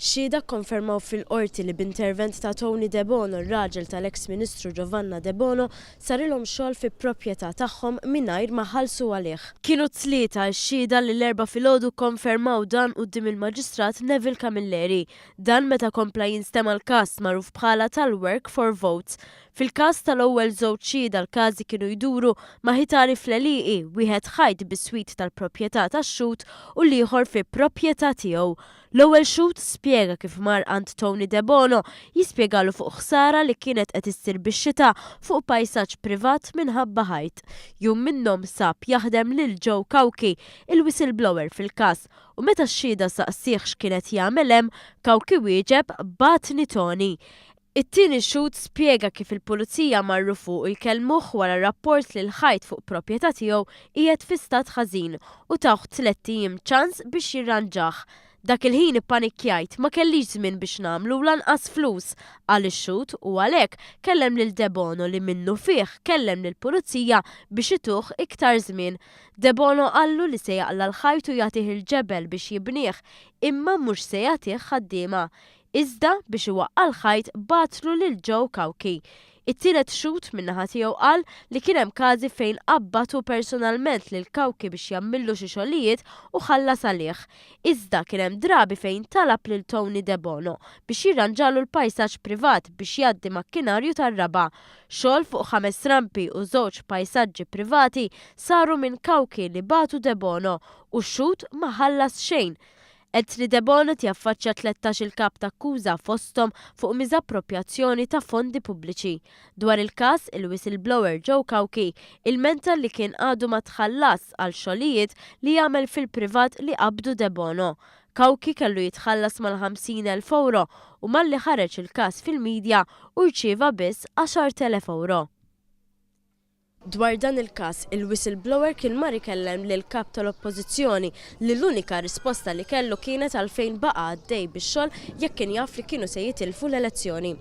Xhieda konfermaw fil-qorti li b'intervent ta' Tony De Bono, r-raġel tal-eks Ministru Giovanna De Bono, sarilhom xogħol fi proprjetà tagħhom mingħajr ma ħallsu għalih. Kienu tlieta x-xhieda li l-erba' filgħodu konfermaw dan quddiem il-Maġistrat Neville Camilleri. Dan meta kompla jinstema' l-każ magħruf bħala tal-Work for Votes. Fil-każ tal-ewwel żewġ xhieda l-każi kienu jduru ma' ħitari fl-għelieqi, wieħed ħajt bis-swit tal-proprjetà tax-xhud u l-ieħor fi proprjetà tiegħu. L-ewwel xhud spjega kif mar għand Tony De Bono jispjegalu fuq ħsara li kienet qed issir bix-xita fuq pajsaġġ privat minħabba ħajt. Jum minnhom sab jaħdem lil Joe Kawki, il-whistleblower fil-każ, u meta x-xhieda saqsih x'kienet jagħmel hemm, Kawki wieġeb batni Tony. It-tieni xhud spjega kif il-pulizija marru fuq jkellmuh wara rapport li l-ħajt fuq proprjetà tiegħu qiegħed fi stat ħażin u tawh 3 ijiem ċans biex jirranġah. Dak il-ħin ippanikkjajt ma kellix żmien biex nagħmlu lanqas flus għal ix-xhud u għalhekk kellem lil De Bono li minnu fih kellem lill-pulizija biex ituh iktar żmien. De Bono qallu li se jaqla l-ħajt u jagħtih il-ġebel biex jibnieh imma mhux se jagħtih ħaddiema. Iżda biex iwaqqa l-ħajt batlu lil Joe Kawki. It-tielet xhud min-naħa tiegħu qal li kien hemm każi fejn qabbatu personalment lil Kawki biex jagħmillu xi xogħlijiet u ħallas għalih. Iżda kien hemm drabi fejn talab lil Tony De Bono biex jirranġalu l-pajsaġġ privat biex jgħaddi makkinarju tar-raba. Xogħol fuq 5 rampi u żewġ pajsaġġi privati saru minn Kawki li batu De Bono u x-xhud ma ħallas xejn. Qed li De Bono jaffaċċja 13 il-kap ta' akkuża fosthom fuq miżappropriazzjoni ta' fondi pubbliċi. Dwar il-każ il-whistleblower Joe Kawki il-menta li kien għadu ma tħallas għal xogħlijiet li jagħmel fil-privat li qabdu De Bono. Kawki kellu jitħallas mal-50,000 euro u malli ħareġ il-każ fil-medja u rċieva biss 10,000 euro. Dwar dan il-każ, il-whistleblower kien mar ikellem lil kap tal-Oppożizzjoni li l-unika risposta li kellu kienet għalfejn baqa' għaddej bix-xogħol jekk kien jaf li kienu se jitilfu l-elezzjoni.